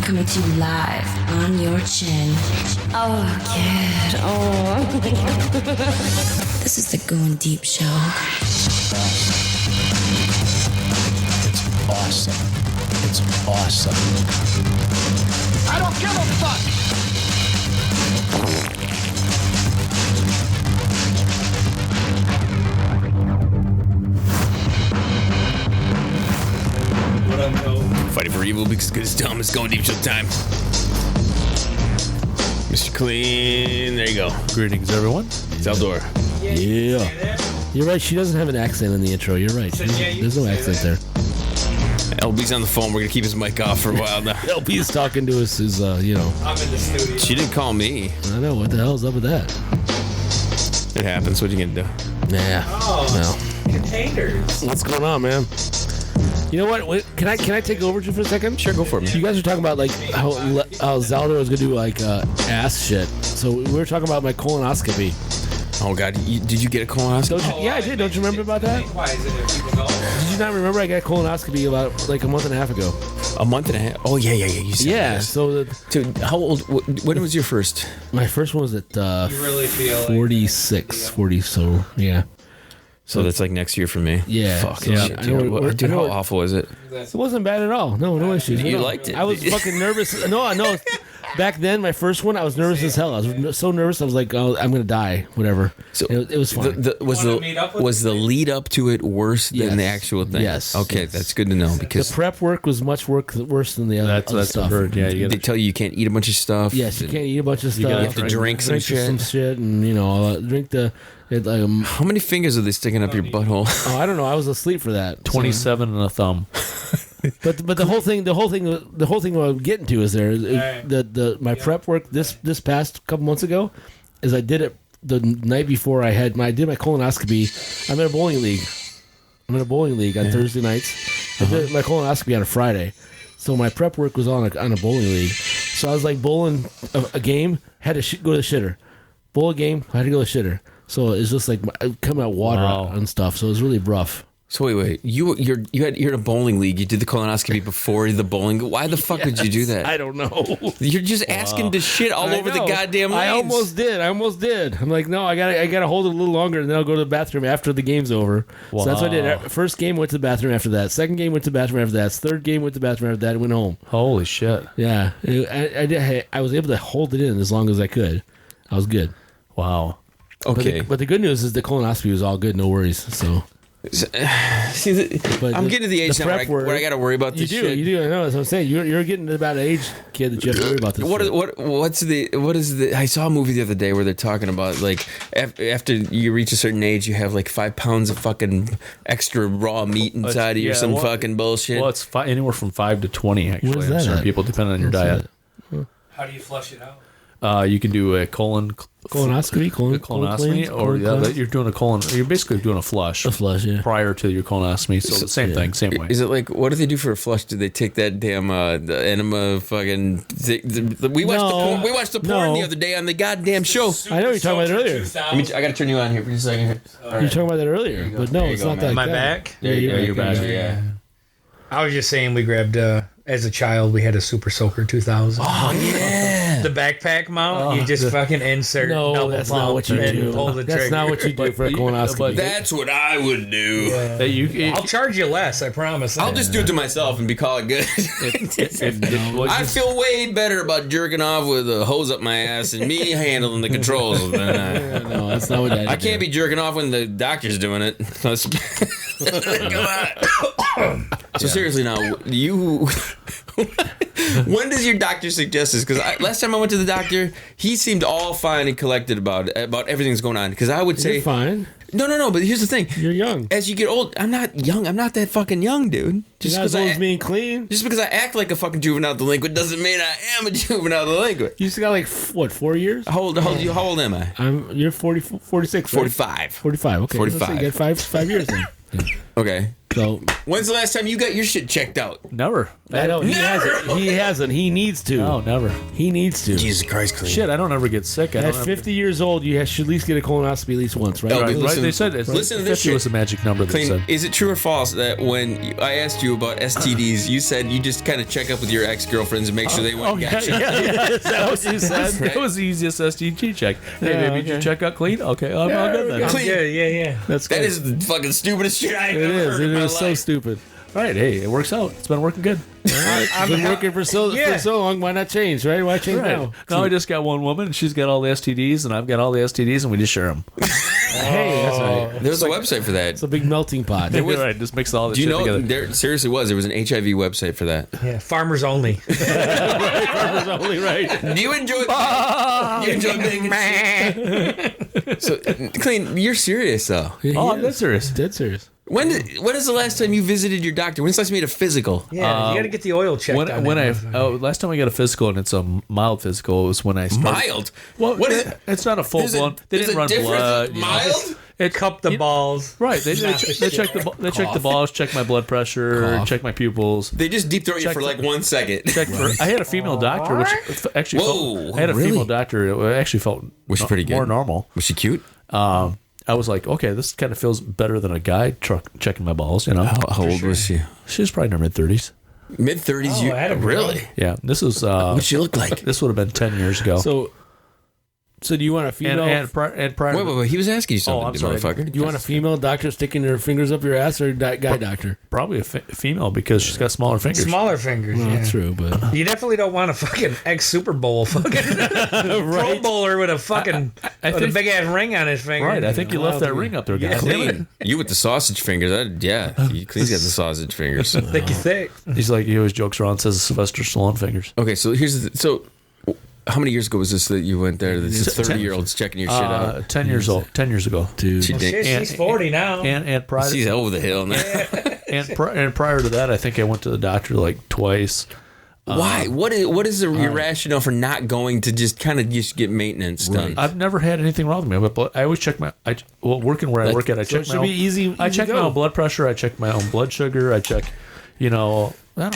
coming to you live on your chin. Oh, kid. Oh. This is the Going Deep Show. It's awesome. It's awesome. I don't give a fuck! Fighting for evil because good is dumb. It's Going Deep Show time. Mr. Kleen, there you go. Greetings, everyone. Zaldor. Yeah. You're right. She doesn't have an accent in the intro. You're right. There's no accent there. LB's on the phone. We're going to keep his mic off for a while now. LB's talking to us is, I'm in the studio. She didn't call me. I know. What the hell's up with that? It happens. What are you going to do? Nah. Oh, No. containers. What's going on, man? You know what? Can I take over just for a second? Sure, go for it. You guys were talking about like how Zaldor was gonna do like ass shit. So we were talking about my colonoscopy. Oh, God. Did you get a colonoscopy? Yeah, I did. Don't you remember about that? Why is it people go? Did you not remember I got a colonoscopy about like a month and a half ago? A month and a half? Oh, yeah. You said this. So Dude, how old? When was your first? my first one was at You really feel 46, 40. So yeah. So that's like next year for me. Yeah. Fuck. So, Shit, I dude. know- Dude, I know- how awful is it? It wasn't bad at all. No issues. You No. liked it. I was fucking nervous. No. Back then, my first one, I was nervous as hell. I was so nervous. I was like, "Oh, I'm gonna die." Whatever. So it was fun. Was the lead up to it worse than the actual thing? Yes. Okay, Yes. that's good to know The because prep work was much worse than the other That's stuff. I've heard. Yeah, you they gotta, tell you can't eat a bunch of stuff. Yes, you can't eat a bunch of stuff. gotta have to drink some shit. and drink the. How many fingers are they sticking up your butthole? I don't know. I was asleep for that. 27 and a thumb. But the whole thing what I'm getting to is my prep work this past couple months ago is I did it the night before I did my colonoscopy. I'm in a bowling league on Thursday nights. I did my colonoscopy on a Friday, so my prep work was on a bowling league. So I was like bowling a game, had to go to the shitter. Bowl a game, I had to go to the shitter. So it's just like coming out water and stuff. So it was really rough. So wait, you're in a bowling league. You did the colonoscopy before the bowling. Why the fuck would you do that? I don't know. You're just asking to shit all over the goddamn lanes. I almost did. I'm like, no, I gotta hold it a little longer, and then I'll go to the bathroom after the game's over. Wow. So that's what I did. First game, went to the bathroom after that. Second game, went to the bathroom after that. Third game, went to the bathroom after that, and went home. Holy shit. Yeah, I was able to hold it in as long as I could. I was good. Wow. Okay, But the good news is the colonoscopy was all good, no worries. So. See, But I'm getting to the age now where I got to worry about this shit. You do. I know. That's what I'm saying. You're getting to about an age, kid, that you have to worry about this. What is the? I saw a movie the other day where they're talking about like after you reach a certain age, you have like 5 pounds of fucking extra raw meat inside of you or some fucking bullshit. Well, it's anywhere from 5 to 20 actually. What is that Certain at? people, depending on your diet. How do you flush it out? You can do a Colonoscopy, colonoscopy, or you're doing a colon. You're basically doing a flush. A flush, yeah. Prior to your colonoscopy, so the same thing, same way. Is it like what do they do for a flush? Do they take that damn the enema fucking? We watched the porn the other day on the goddamn show. I know you're talking about it earlier. I got to turn you on here for just a second. Here. You were talking about that earlier, but no, it's not that. My back? There you go. You're back. Yeah. I was just saying we grabbed, as a child, we had a Super Soaker 2000. Oh, yeah. The backpack mount, you just fucking insert No, double that's pump not what you and do. pull the trigger. That's not what you do for a colonoscopy. That's what I would do. I'll charge you less, I promise. I'll just do it to myself and call it good. I feel way better about jerking off with a hose up my ass and me handling the controls. No, that's not what that is. I can't be jerking off when the doctor's doing it. Come on. So seriously now, when does your doctor suggest this? Because last time I went to the doctor, he seemed all fine and collected about everything that's going on. Because I would say, You're fine. No. But here's the thing: You're young. As you get old, I'm not young. I'm not that fucking young, dude. Just because I was being clean. Just because I act like a fucking juvenile delinquent doesn't mean I am a juvenile delinquent. You still got like 4 years? How old am I? You're 46. 45. 45. Okay. 45. So you got five years then. Okay. So When's the last time you got your shit checked out? Never. I know he hasn't. He hasn't. He needs to. No, never. He needs to. Jesus Christ, Cleen. Shit, I don't ever get sick. I At don't 50 years old, you should at least get a colonoscopy at least once, right? Oh, Right, dude, listen- They said listen to this 50 shit. was the magic number. They Cleen, said. is it true or false that when I asked you about STDs, you said you just kind of check up with your ex-girlfriends and make sure they went and got you? Is that what you said? That was the easiest STG check. Hey, baby, did you check out clean? Okay, I'm all good then. Cleen. Yeah. That's That good. is the fucking stupidest shit I've It ever is. heard It in my is so life. stupid. Right, hey, it works out. It's been working good. It's been working for so long. Why not change, right? Why change now? Now I just got one woman, and she's got all the STDs, and I've got all the STDs, and we just share them. Hey, that's right. There's a website for that. It's a big melting pot. was- Right, just mix all the Do you shit know together. there seriously was? There was an HIV website for that. Yeah, farmers only. Farmers only, right? Do you enjoy? You enjoy being so Cleen? You're serious though. Oh, I'm dead serious. Dead serious. When is the last time you visited your doctor? When's the last time you made a physical? Yeah, you got to get the oil checked. Last time I got a physical, and it's a mild physical, it was when I started. Mild. Well, What is? it's not a full There's a- blown. They there's didn't a run difference blood. with you know. mild? It cup the balls. Right. They check the balls, check my blood pressure, check my pupils. They just deep throat you Check for for- like 1 second. Check for. I had a female doctor, which actually Whoa, I had a really? female doctor. It actually felt Was she pretty good? more normal. Was she cute? I was like, okay, this kind of feels better than a guy checking my balls. You know, How old was she? she was probably in her mid-30s. Mid 30s. You I had a really? Yeah, this was. What'd she look like? This would have been 10 years ago. So do you want a female? and prior. Wait. He was asking you something, I'm sorry. motherfucker. Do you want a female doctor sticking her fingers up your ass or a guy doctor? Probably a female because she's got smaller fingers. Smaller fingers. Well, yeah. that's true, but You definitely don't want a fucking ex-Super Bowl fucking Pro Bowler with a fucking I with a think- big ass ring on his finger. Right, I think you left that ring up there, guys. Cleen. You with the sausage fingers. Clean's got the sausage fingers. thick. He's like, he always jokes around, says Sylvester Stallone fingers. Okay, so how many years ago was this that you went there? This is 30-year-olds checking your shit out. 10 years old. 10 years ago. dude, She did. She's 40 now. And prior She's over the hill now. and prior to that, I think I went to the doctor like twice. Why? What is your rationale for not going to just kind of just get maintenance done? I've never had anything wrong with me, but I always check working where I work at, I so check it my should own, be easy. I check to my go. own blood pressure, I check my own blood sugar, I check, I don't know. I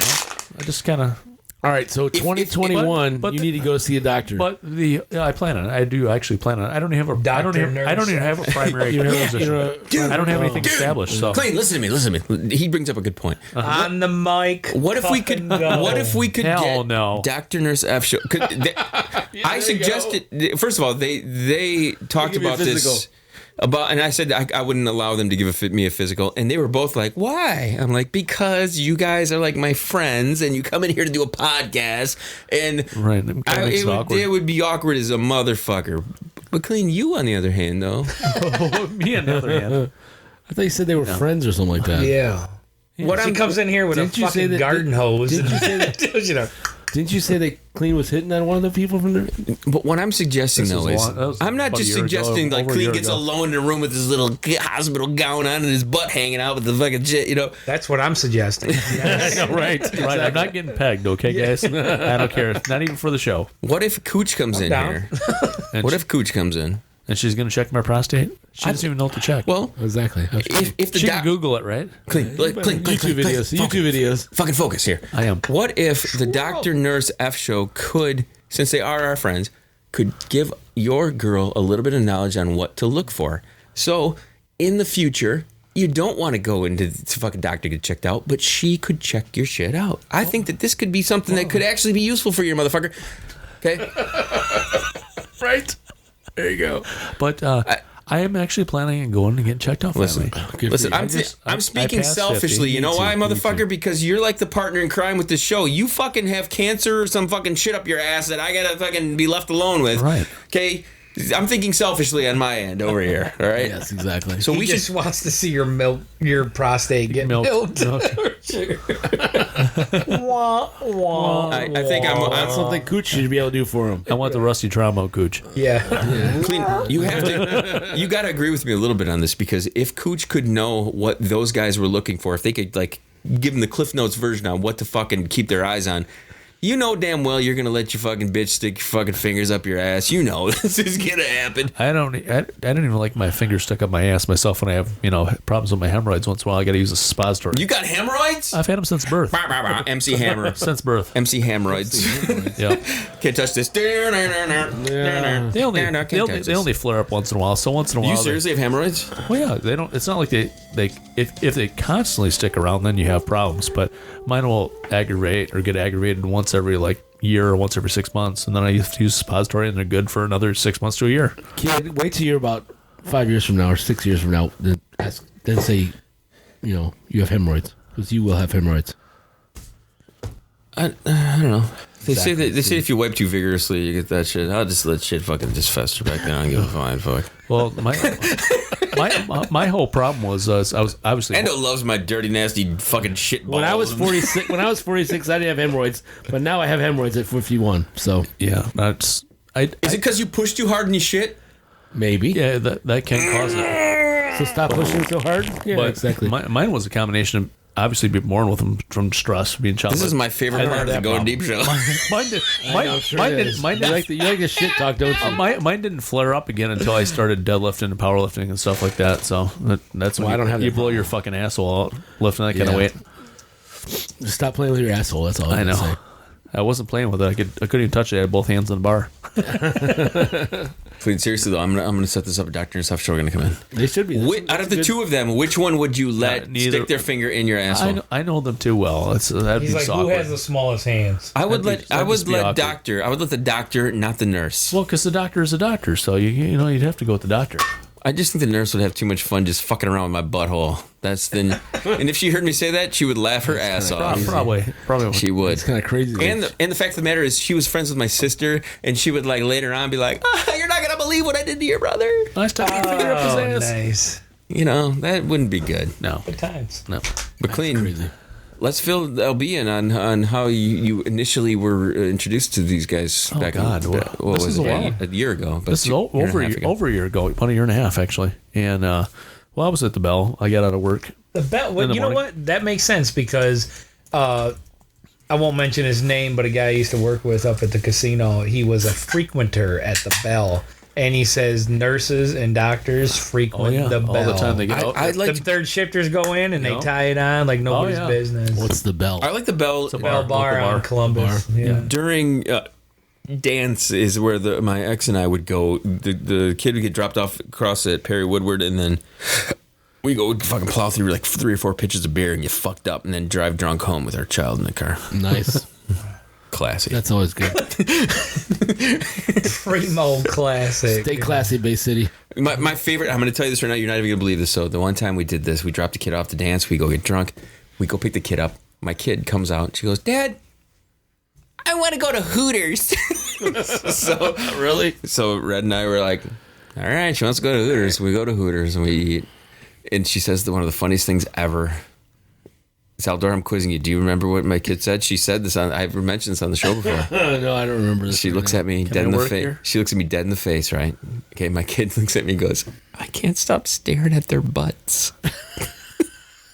just kind of. All right, so 2021, but you need to go see a doctor. But I plan on it. I do actually plan on it. I don't even have a. I don't even have a primary care physician. I don't have anything established. So Cleen, listen to me. He brings up a good point. On the mic. What if we could? What if we could Hell get no. Dr. Nurse F show? I suggested. First of all, they talked give me a about this. physical. And I said I wouldn't allow them to give me a physical, and they were both like, "Why?" I'm like, "Because you guys are like my friends, and you come in here to do a podcast, and right, it kinda makes it awkward. it would be awkward as a motherfucker." But Cleen, you on the other hand, though, Me on the other hand. I thought you said they were friends or something like that. Yeah. She comes in here with a Didn't you say fucking that- garden hose. Didn't you say that? Didn't you say that Kleen was hitting on one of the people from there? but what I'm suggesting though was is, that was I'm not about a just year ago, suggesting like over a year Cleen gets ago. alone in a room with his little hospital gown on and his butt hanging out with the fucking shit, you know. That's what I'm suggesting. Right. I'm not getting pegged, okay, guys? I don't care. Not even for the show. What if Cooch comes in down. here? And What if Cooch comes in? And she's going to check my prostate? She doesn't even know what to check. Well, Exactly. if the she doc- can Google it, right? Cleen, YouTube videos. YouTube videos. Fucking focus here. I am. What if the Dr. Nurse F show could, since they are our friends, could give your girl a little bit of knowledge on what to look for? So in the future, you don't want to go into the fucking doctor to get checked out, but she could check your shit out. I think that this could be something that could actually be useful for your motherfucker. Okay? Right. There you go. But I am actually planning on going and getting checked out. Listen, Listen, I'm speaking passed selfishly. 50. You know Me why, too, me motherfucker? too. Because you're like the partner in crime with this show. You fucking have cancer or some fucking shit up your ass that I gotta fucking be left alone with. Right. Okay? I'm thinking selfishly on my end over here. All right? Yes, exactly. So He we just should. wants to see your prostate get milked. Wah, wah. I think I'm That's something Cooch should be able to do for him. I want the rusty trauma, Cooch. Yeah. Cleen. You have to. You got to agree with me a little bit on this because if Cooch could know what those guys were looking for, if they could like give them the Cliff Notes version on what to fucking keep their eyes on, You know damn well you're gonna let your fucking bitch stick your fucking fingers up your ass. You know this is gonna happen. I don't even like my fingers stuck up my ass myself when I have problems with my hemorrhoids. Once in a while, I got to use a suppository. You got hemorrhoids? I've had them since birth. MC Hammer. Since birth. MC Hemorrhoids. Yeah. Can't touch this. They only flare up once in a while. So once in a while. You seriously have hemorrhoids? Well, yeah. They don't. It's not like they if they constantly stick around, then you have problems. But mine will aggravate or get aggravated once every year or once every 6 months, and then I have to use suppository, and they're good for another 6 months to a year. Kid, wait till you're about 5 years from now or 6 years from now. Then say, you have hemorrhoids, because you will have hemorrhoids. I don't know. They say if you wipe too vigorously, you get that shit. I'll just let shit fucking just fester back down and give a fine fuck. Well, my whole problem was I was obviously Endo loves my dirty, nasty fucking shit balls. When I was 46, I didn't have hemorrhoids, but now I have hemorrhoids at 51. So yeah, is it because you push too hard in your shit? Maybe. Yeah, that can cause it. So stop pushing so hard. Yeah, but exactly. Mine was a combination of obviously being born with them from stress, being child. This is my favorite part of the Going Deep show. Mine didn't. You like the shit talk, don't you? Mine didn't flare up again until I started deadlifting and powerlifting and stuff like that. So that's when I don't have you that blow problem. your fucking asshole out lifting that kind of weight. Just stop playing with your asshole. That's all I know. Say. I wasn't playing with it. I couldn't even touch it. I had both hands on the bar. Please, seriously though, I'm gonna set this up. A Doctor and Stuff show are gonna come in. They should be. Out of the two of them, which one would you let stick their finger in your asshole? I know them too well. That'd He's be like, awkward. who has the smallest hands? I would That'd let be awkward. doctor. I would let the doctor, not the nurse. Well, because the doctor is a doctor, so you'd have to go with the doctor. I just think the nurse would have too much fun just fucking around with my butthole. And if she heard me say that, she would laugh her ass off. Probably. She would. It's kind of crazy. And the fact of the matter is, she was friends with my sister, and she would later on be like, "You're not gonna believe what I did to your brother." Nice time to figure up his ass. Nice. That wouldn't be good. No. Good times. No. But Kleen, let's fill LB in on how you initially were introduced to these guys back God. what was it? A year ago. But This is over a year ago, about a year and a half, actually. And, I was at the Bell. I got out of work. The bet. Well, you know what? That makes sense because I won't mention his name, but a guy I used to work with up at the casino, he was a frequenter at the Bell. And he says nurses and doctors frequent the Bell. All the time they get out. The third shifters go in and they tie it on like nobody's business. What's the Bell? I like the Bell. It's a Bell bar on Columbus. Yeah. During dance is where my ex and I would go. The kid would get dropped off across at Perry Woodward, and then we'd fucking plow through 3 or 4 pitchers of beer and get fucked up, and then drive drunk home with our child in the car. Nice. Classy. That's always good. Primo classic. Stay classy, Bay City. My favorite, I'm going to tell you this right now, you're not even going to believe this. So the one time we did this, we dropped the kid off to dance, we go get drunk, we go pick the kid up. My kid comes out, she goes, "Dad, I want to go to Hooters." So really? So Red and I were like, all right, she wants to go to Hooters. We go to Hooters and we eat. And she says one of the funniest things ever. Zaldor, I'm quizzing you. Do you remember what my kid said? She said this I've mentioned this on the show before. No, I don't remember this. She looks at me dead in the face. She looks at me dead in the face, right? Okay, my kid looks at me and goes, "I can't stop staring at their butts."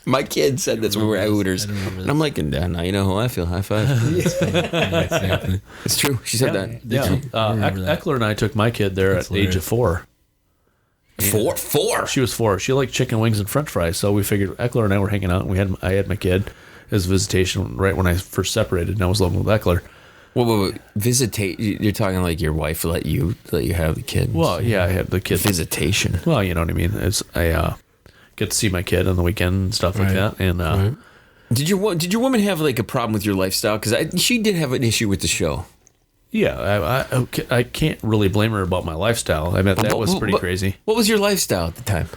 My kid said this when we were at Hooters. And I'm like, now you know how I feel. High five. It's true. She said that. Yeah. Eckler and I took my kid there at the age of 4. 4? She was 4. She liked chicken wings and French fries, so we figured Eckler and I were hanging out. And I had my kid as visitation right when I first separated, and I was living with Eckler. Whoa. Visitate? You're talking like your wife let you have the kid? Well, yeah, I had the kid. Visitation. Well, you know what I mean. I get to see my kid on the weekend and stuff like that. And did your woman have a problem with your lifestyle? Because she did have an issue with the show. Yeah, I can't really blame her about my lifestyle. I mean, that was pretty crazy. What was your lifestyle at the time?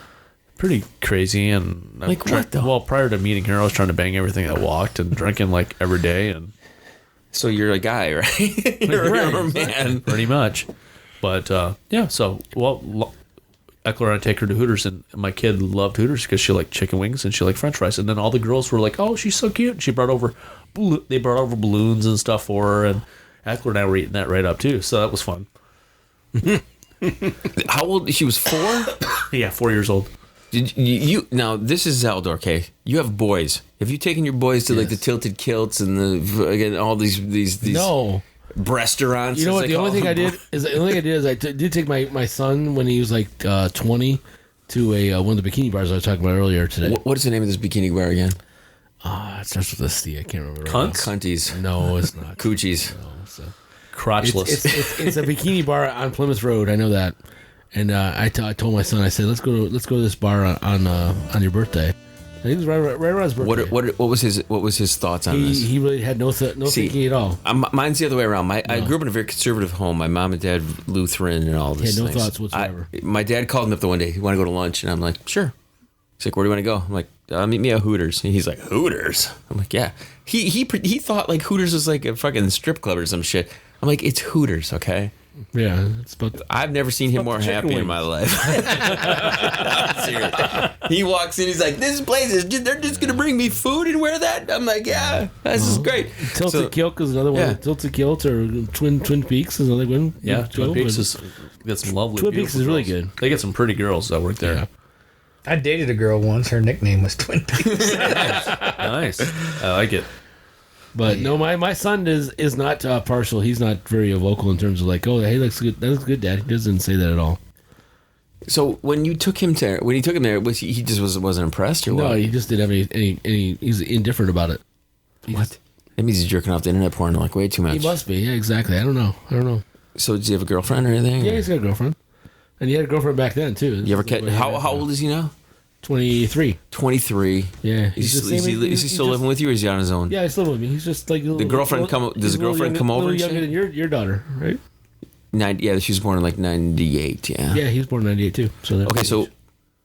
Pretty crazy, and what though? Well, prior to meeting her, I was trying to bang everything that walked and drinking every day, and so you're a guy, right? You're a man, pretty much. But yeah, so Eckler and I take her to Hooters, and my kid loved Hooters because she liked chicken wings and she liked French fries, and then all the girls were like, "Oh, she's so cute." And they brought over balloons and stuff for her, and Eckler and I were eating that right up too, so that was fun. How old? She was 4? Yeah, 4 years old. Did you now? This is Zaldor. Okay, you have boys. Have you taken your boys to like the tilted kilts and again all these No. restaurants? You know what? The only thing I did is I did take my son when he was like 20 to one of the bikini bars I was talking about earlier today. What is the name of this bikini bar again? It starts with a C. I can't remember. Cunts? Cunties. No, it's not. Coochies. No, so. Crotchless. It's a bikini bar on Plymouth Road. I know that. And I told my son, I said, let's go to this bar on your birthday. And he was right around his birthday. What was his thoughts on this? He really had no thinking at all. Mine's the other way around. I grew up in a very conservative home. My mom and dad Lutheran and all this. He had no thoughts whatsoever. My dad called me up the one day. He wanted to go to lunch, and I'm like, sure. He's like, where do you want to go? I'm like, meet me at Hooters. And he's like, Hooters? I'm like, yeah. He thought like Hooters was like a fucking strip club or some shit. I'm like, it's Hooters, okay? Yeah, it's about. I've never seen him more happy in my life. Seriously. He walks in, he's like, this place they're just gonna bring me food and wear that? I'm like, yeah, this is great. Tilted Kilt is another one. Yeah. Tilted Kilt or Twin Peaks is another one. Yeah, Twin Peaks is got some lovely. Twin Peaks is really girls. good. They get some pretty girls that work there. Yeah. I dated a girl once. Her nickname was Twin Peaks. Nice. I like it. But no, my son is not partial. He's not very vocal in terms of like, oh, hey, looks good. That looks good, Dad. He doesn't say that at all. So when you took him there, was he just wasn't impressed or what? No, he just didn't have any. He's indifferent about it. What? That means he's jerking off the internet porn like way too much. He must be. Yeah, exactly. I don't know. So does he have a girlfriend or anything? Yeah, he's got a girlfriend, and he had a girlfriend back then too. You ever catch? How old is he now? 23. 23. Yeah. Is he still living with you, or is he on his own? Yeah, he's still with me. He's just like The girlfriend does the girlfriend come over? A little younger than your daughter, right? Yeah, she was born in like 98. Yeah. Yeah, he was born in 98 too. So that's Okay, so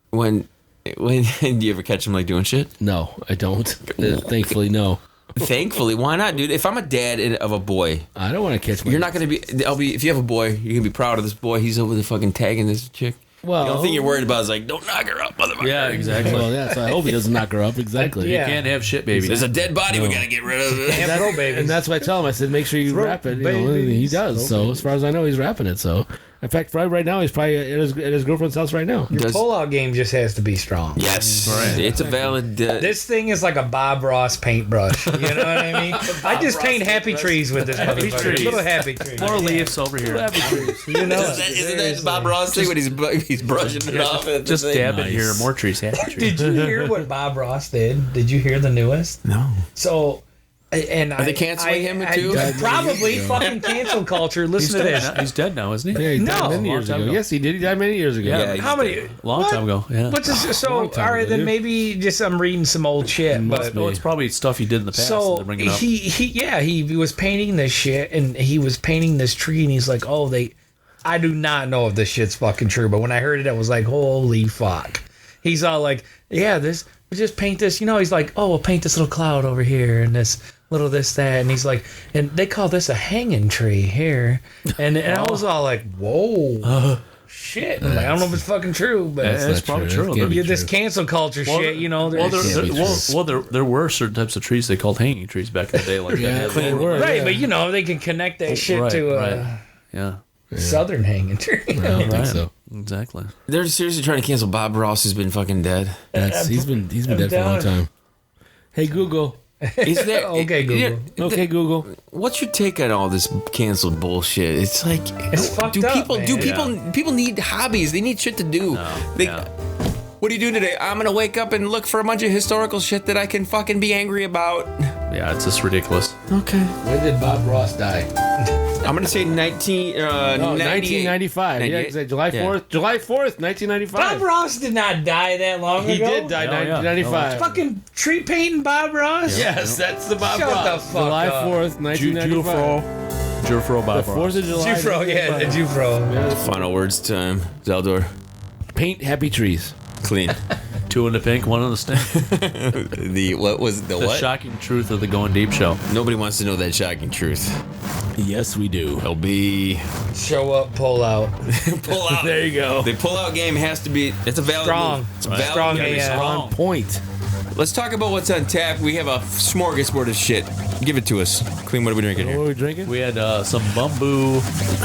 when do you ever catch him like doing shit? no, I don't. Thankfully, no. Thankfully, why not, dude? If I'm a dad of a boy, I don't want to catch my. you're not gonna be. If you have a boy, you're gonna be proud of this boy. He's over there fucking tagging this chick. Well, The only thing you're worried about is like, don't knock her up, motherfucker. Yeah, exactly. Well, yeah. So I hope he doesn't knock her up. Exactly. Yeah. You can't have shit babies. There's a dead body. We gotta get rid of it. Damn throw babies. And that's what I tell him. I said, make sure you wrap it. You know, and he does. So as far as I know, he's wrapping it. So in fact, right now, he's probably at his girlfriend's house right now. Your pull-out game just has to be strong. Yes, Right. it's a valid. This thing is like a Bob Ross paintbrush. You know what I mean? I just paint happy trees with this motherfucker. trees. Little happy trees. Four leaves over here. You know, Isn't that Bob Ross thing when he's brushing it off? Just dab it here. More trees. Happy trees. did you hear what Bob Ross did? Did you hear the newest? No. So, and Are they canceling him too? Probably fucking cancel culture. Listen to this. He's dead now, isn't he? Yeah, he died No. many years Long time ago. ago. Yes, he did. He died many years ago. Yeah. How many? Long what? time ago. Yeah. What's this? So, Long time all right, ago, then dude. maybe just I'm reading some old shit. But No, it's probably stuff he did in the past. that so they're bringing up. he was painting this shit, and he was painting this tree, and he's like, oh, I do not know if this shit's fucking true, but when I heard it, I was like, holy fuck. He's all like, yeah, we'll just paint this, he's like, oh, we'll paint this little cloud over here, and this little this, that, and he's like, and they call this a hanging tree here, and I was all like, whoa. Shit, like, I don't know if it's fucking true, but It's probably true. Can't be this cancel culture shit, There were certain types of trees they called hanging trees back in the day, like Yeah, that. they were. right, Yeah. but they can connect that shit Right, to right. Yeah, southern hanging tree. I don't think Right. so. exactly. They're seriously trying to cancel Bob Ross, who's been fucking dead. He's been dead for a long time. Hey Google. Is there Okay, Google. Okay, Google. What's your take on all this canceled bullshit? It's like, It's fucked up, man. people need hobbies? They need shit to do. What do you do today? I'm gonna wake up and look for a bunch of historical shit that I can fucking be angry about. Yeah, it's just ridiculous. Okay. When did Bob Ross die? I'm gonna say 1995. Yeah, 98. exactly. July 4th. July 4th, 1995. Bob Ross did not die that long He ago. did die in Oh, yeah. 1995. Fucking tree painting Bob Ross? Yes, that's the Bob Shut Ross. the fuck July up. 4th, 1995. Jufro The Bob 4th of July. Jufro, yeah, the Jufro. Final words time. Zaldor. Paint happy trees. Clean. 2 in the pink, 1 in the stink. The what? Shocking truth of the Going Deep show. Nobody wants to know that shocking truth. Yes, we do. LB. Show up, pull out. Pull out. There you go. The pull out game has to be. It's a valid Strong. move. It's a valid Strong move. AF. On point. let's talk about what's on tap. We have a smorgasbord of shit. Give it to us. Kleen, what are we drinking What here? are we drinking? We had some bamboo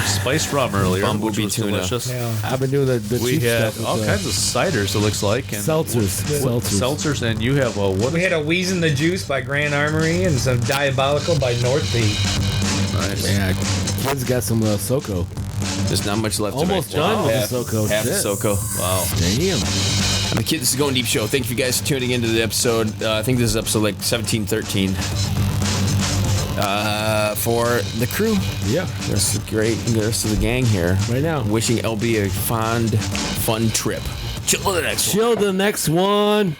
spiced rum earlier, Bamboo which was tuna. delicious. Yeah. I've been doing the We cheap had stuff. With, all kinds of ciders, it looks like. And seltzers, and you have what? We had a Wheezin' the Juice by Grand Armory and some Diabolical by North Peak. Nice. Yeah, kids got some Soko. There's not much left. Almost to make. done with Half- the Soko. Half the Shit. Soko. Wow. Damn. I'm the kid. This is Going Deep Show. Thank you guys for tuning into the episode. I think this is episode like 17, 13. For the crew. Yeah. The rest of the gang here. Right now. Wishing LB a fun trip. Chill to the next one. Chill the next one.